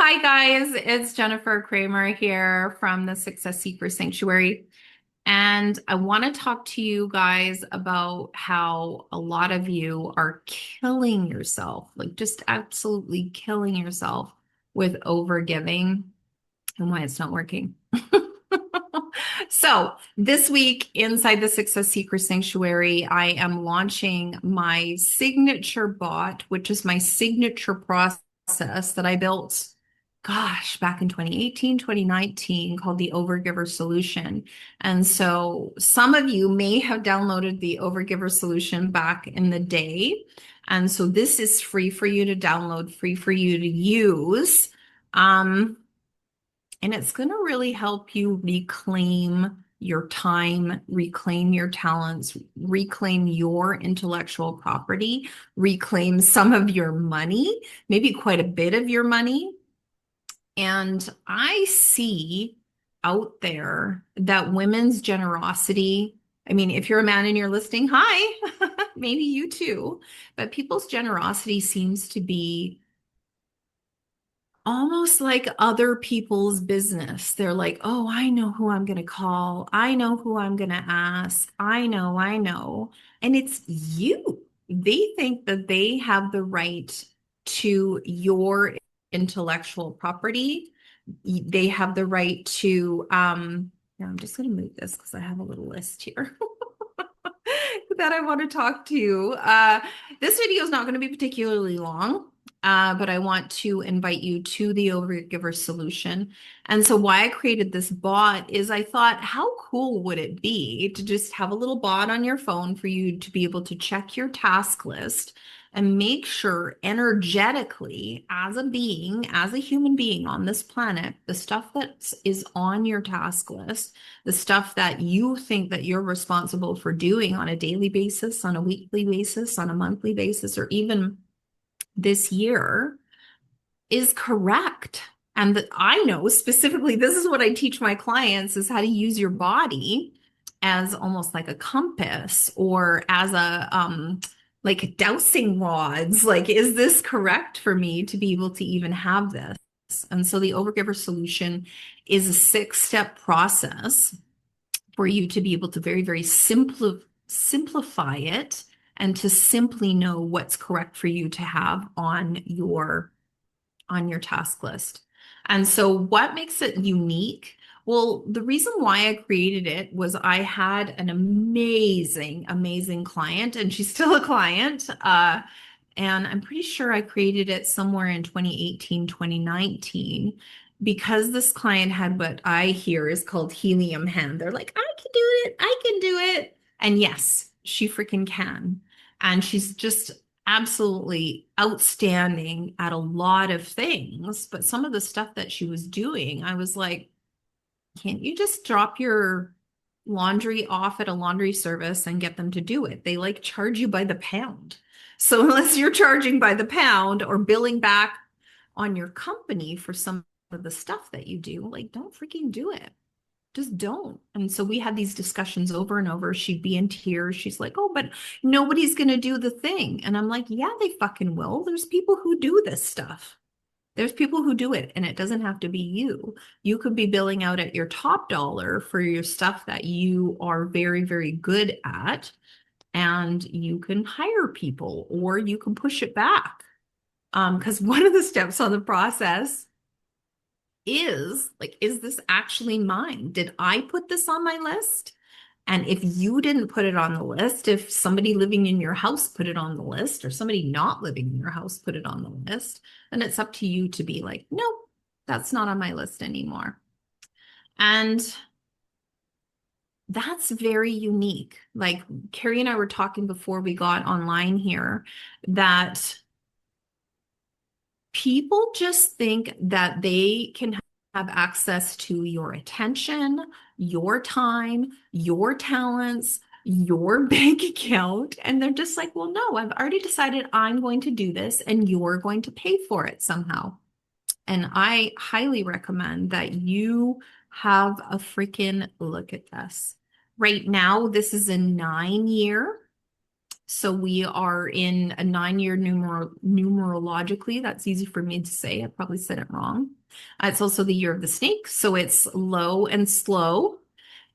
Hi guys, it's Jennifer Cramer here from the Success Seeker Sanctuary. And I want to talk to you guys about how a lot of you are killing yourself, like just absolutely killing yourself with overgiving and why it's not working. So, this week inside the Success Seeker Sanctuary, I am launching my signature bot, which is my signature process that I built, gosh, back in 2018, 2019, called the OverGiver Solution. And so, some of you may have downloaded the OverGiver Solution back in the day. And so, this is free for you to download, free for you to use. And it's going to really help you reclaim your time, reclaim your talents, reclaim your intellectual property, reclaim some of your money, maybe quite a bit of your money. And I see out there that women's generosity, I mean, if you're a man and you're listening, hi, maybe you too, but people's generosity seems to be almost like other people's business. They're like, oh, I know who I'm going to call. I know who I'm going to ask. I know, I know. And it's you. They think that they have the right to your intellectual property. They have the right to, here, I'm just going to move this because I have a little list here. That I want to talk to you. This video is not going to be particularly long, but I want to invite you to the Overgiver solution. And so why I created this bot is I thought, how cool would it be to just have a little bot on your phone for you to be able to check your task list and make sure energetically, as a being, as a human being on this planet, the stuff that is on your task list, the stuff that you think that you're responsible for doing on a daily basis, on a weekly basis, on a monthly basis, or even this year is correct. And that I know specifically, this is what I teach my clients is how to use your body as almost like a compass or as a like dowsing rods. Like, is this correct for me to be able to even have this? And so the Overgiver solution is a 6-step process for you to be able to very, very simplify it and to simply know what's correct for you to have on your task list. And so what makes it unique? Well, the reason why I created it was I had an amazing, amazing client, and she's still a client. And I'm pretty sure I created it somewhere in 2018, 2019, because this client had what I hear is called helium hand. They're like, I can do it. I can do it. And yes, she freaking can. And she's just absolutely outstanding at a lot of things. But some of the stuff that she was doing, I was like, can't you just drop your laundry off at a laundry service and get them to do it? They like charge you by the pound. So unless you're charging by the pound or billing back on your company for some of the stuff that you do, like don't freaking do it. Just don't. And so we had these discussions over and over. She'd be in tears. She's like, oh, but nobody's going to do the thing. And I'm like, yeah, they fucking will. There's people who do this stuff. There's people who do it, and it doesn't have to be you. You could be billing out at your top dollar for your stuff that you are very, very good at, and you can hire people or you can push it back. Because one of the steps on the process is like, is this actually mine? Did I put this on my list? And if you didn't put it on the list, if somebody living in your house put it on the list, or somebody not living in your house put it on the list, then it's up to you to be like, nope, that's not on my list anymore. And that's very unique. Like Carrie and I were talking before we got online here that people just think that they can have access to your attention, your time, your talents, your bank account. And they're just like, well, no, I've already decided I'm going to do this and you're going to pay for it somehow. And I highly recommend that you have a freaking look at this. Right now, this is a 9-year So we are in a 9-year numerologically. That's easy for me to say. I probably said it wrong. It's also the year of the snake. So it's low and slow.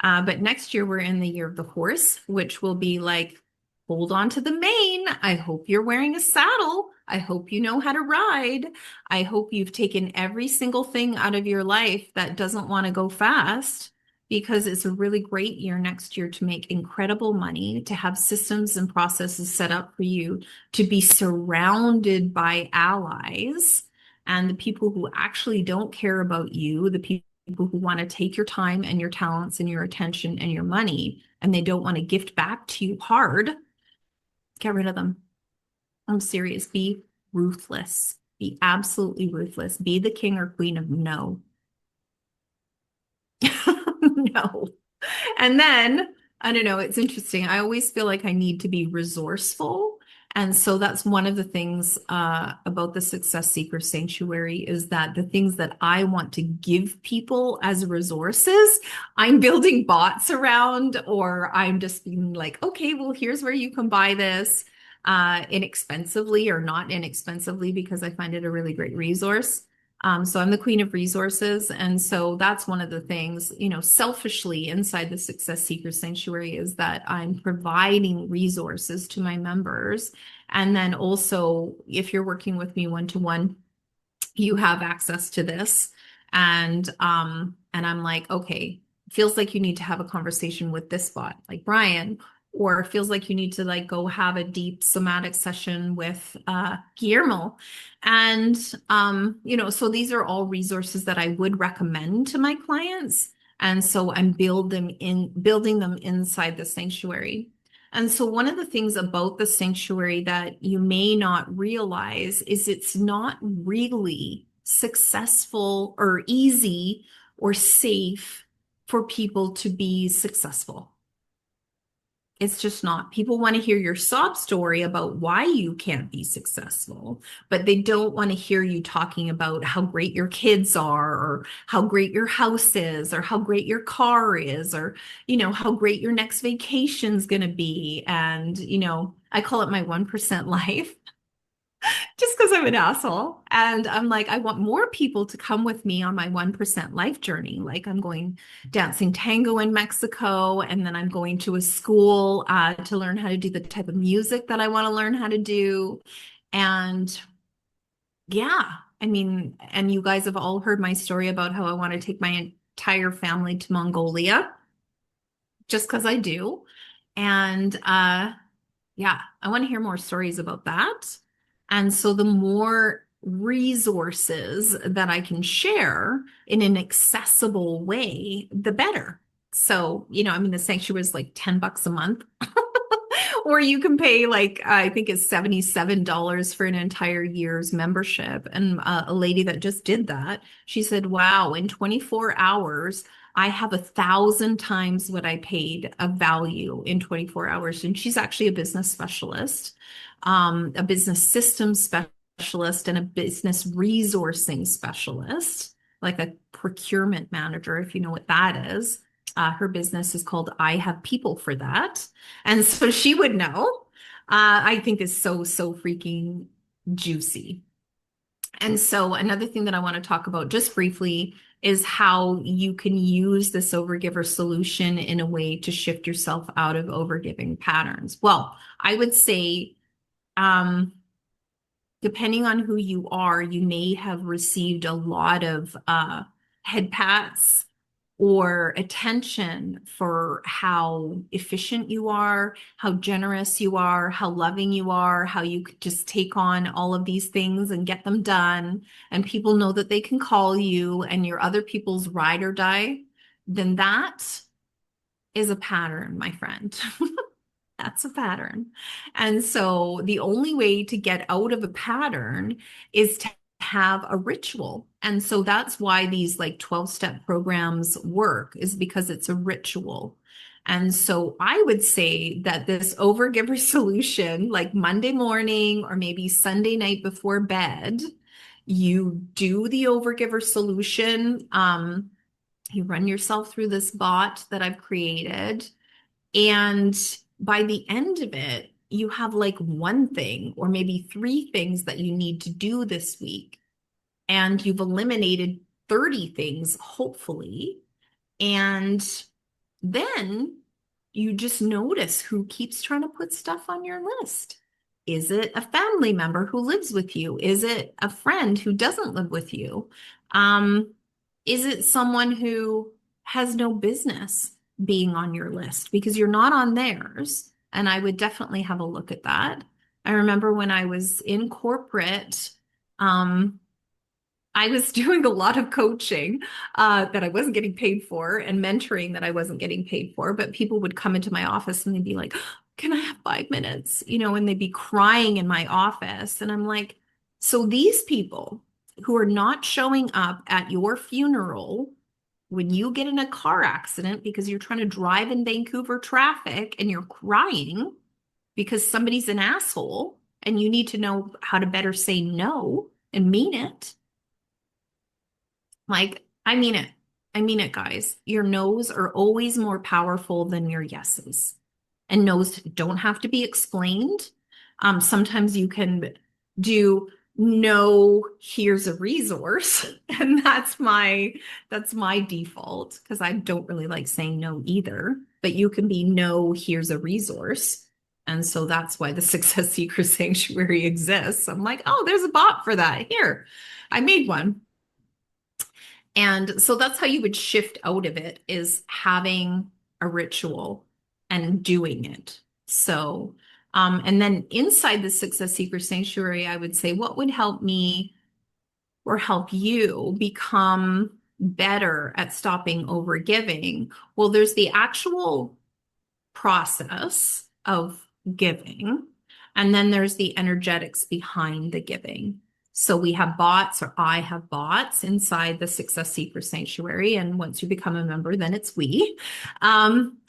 But next year we're in the year of the horse, which will be like, hold on to the mane. I hope you're wearing a saddle. I hope you know how to ride. I hope you've taken every single thing out of your life that doesn't want to go fast, because it's a really great year next year to make incredible money, to have systems and processes set up for you to be surrounded by allies and the people who actually don't care about you, the people who want to take your time and your talents and your attention and your money, and they don't want to gift back to you hard. Get rid of them. I'm serious. Be ruthless. Be absolutely ruthless. Be the king or queen of no. No. And then, I don't know, it's interesting. I always feel like I need to be resourceful. And so that's one of the things about the Success Seeker Sanctuary, is that the things that I want to give people as resources, I'm building bots around, or I'm just being like, okay, well, here's where you can buy this inexpensively or not inexpensively, because I find it a really great resource. So I'm the queen of resources. And so that's one of the things, selfishly inside the Success Seeker Sanctuary, is that I'm providing resources to my members. And then also, if you're working with me one-to-one, you have access to this. And I'm like, okay, feels like you need to have a conversation with this bot, like Brian, or feels like you need to like go have a deep somatic session with Guillermo. And so these are all resources that I would recommend to my clients. And so I'm building them inside the sanctuary. And so one of the things about the sanctuary that you may not realize is it's not really successful or easy or safe for people to be successful. It's just not. People want to hear your sob story about why you can't be successful, but they don't want to hear you talking about how great your kids are, or how great your house is, or how great your car is, or, how great your next vacation's going to be. And, I call it my 1% life. Just because I'm an asshole. And I'm like, I want more people to come with me on my 1% life journey. Like, I'm going dancing tango in Mexico, and then I'm going to a school to learn how to do the type of music that I want to learn how to do. And yeah, I mean, and you guys have all heard my story about how I want to take my entire family to Mongolia, just because I do. And yeah, I want to hear more stories about that. And so the more resources that I can share in an accessible way, the better. So, I mean, the sanctuary is like $10 a month. Or you can pay like, I think it's $77 for an entire year's membership. And a lady that just did that, she said, wow, in 24 hours, I have 1,000 times what I paid of value in 24 hours. And she's actually a business specialist, a business systems specialist, and a business resourcing specialist, like a procurement manager, if you know what that is. Her business is called I Have People for That. And so she would know. I think is so, so freaking juicy. And so another thing that I want to talk about just briefly is how you can use this overgiver solution in a way to shift yourself out of overgiving patterns. Well, I would say, depending on who you are, you may have received a lot of head pats or attention for how efficient you are, how generous you are, how loving you are, how you could just take on all of these things and get them done. And people know that they can call you and you're other people's ride or die. Then that is a pattern, my friend. That's a pattern. And so the only way to get out of a pattern is to have a ritual. And so that's why these like 12-step programs work, is because it's a ritual. And so I would say that this overgiver solution, like Monday morning or maybe Sunday night before bed, you do the overgiver solution. You run yourself through this bot that I've created. And by the end of it, you have like one thing or maybe three things that you need to do this week, and you've eliminated 30 things, hopefully. And then you just notice who keeps trying to put stuff on your list. Is it a family member who lives with you? Is it a friend who doesn't live with you? Um, is it someone who has no business being on your list because you're not on theirs? And I would definitely have a look at that. I remember when I was in corporate, um, I was doing a lot of coaching that I wasn't getting paid for and mentoring that I wasn't getting paid for. But people would come into my office and they'd be like, can I have 5 minutes? And they'd be crying in my office. And I'm like, so these people who are not showing up at your funeral when you get in a car accident because you're trying to drive in Vancouver traffic and you're crying because somebody's an asshole and you need to know how to better say no and mean it. Like, I mean it. I mean it, guys. Your no's are always more powerful than your yeses. And no's don't have to be explained. Sometimes you can do no, here's a resource. And that's my default because I don't really like saying no either. But you can be no, here's a resource. And so that's why the Success Seeker Sanctuary exists. I'm like, oh, there's a bot for that. Here, I made one. And so that's how you would shift out of it, is having a ritual and doing it. So, and then inside the Success Seeker Sanctuary, I would say, what would help me or help you become better at stopping overgiving? Well, there's the actual process of giving, and then there's the energetics behind the giving. So we have bots, or I have bots inside the Success Seeker Sanctuary. And once you become a member, then it's we,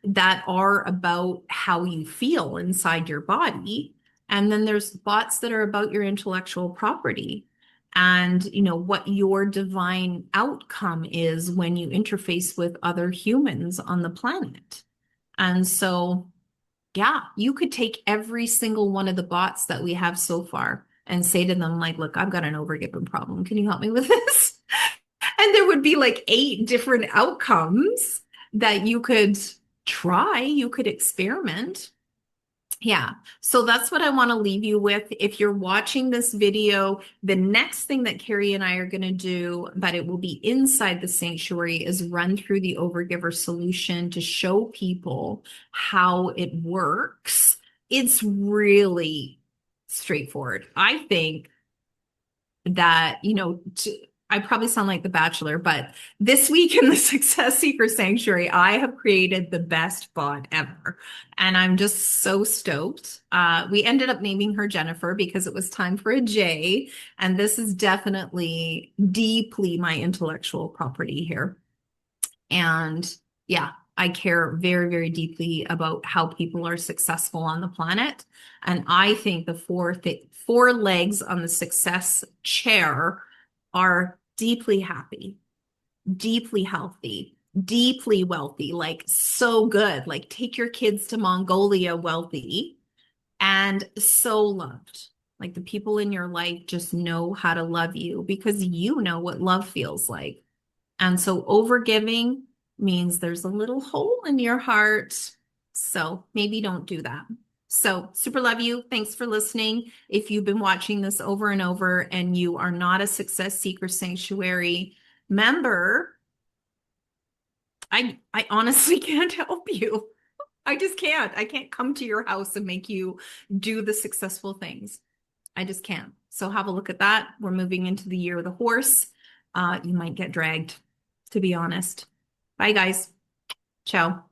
that are about how you feel inside your body. And then there's bots that are about your intellectual property and what your divine outcome is when you interface with other humans on the planet. And so, yeah, you could take every single one of the bots that we have so far and say to them, like, look, I've got an overgiving problem. Can you help me with this? And there would be like 8 different outcomes that you could try, you could experiment. Yeah. So that's what I want to leave you with. If you're watching this video, the next thing that Carrie and I are going to do, but it will be inside the sanctuary, is run through the Overgiver solution to show people how it works. It's really straightforward. I think that, I probably sound like The Bachelor, but this week in the Success Seeker Sanctuary, I have created the best bot ever. And I'm just so stoked. We ended up naming her Jennifer because it was time for a J. And this is definitely deeply my intellectual property here. And yeah, I care very, very deeply about how people are successful on the planet. And I think the four legs on the success chair are deeply happy, deeply healthy, deeply wealthy, like so good. Like take your kids to Mongolia wealthy, and so loved. Like the people in your life just know how to love you because you know what love feels like. And so overgiving means there's a little hole in your heart. So maybe don't do that. So super love you. Thanks for listening. If you've been watching this over and over and you are not a Success Seeker Sanctuary member, I honestly can't help you. I just can't. I can't come to your house and make you do the successful things. I just can't. So have a look at that. We're moving into the year of the horse. You might get dragged, to be honest. Bye, guys. Ciao.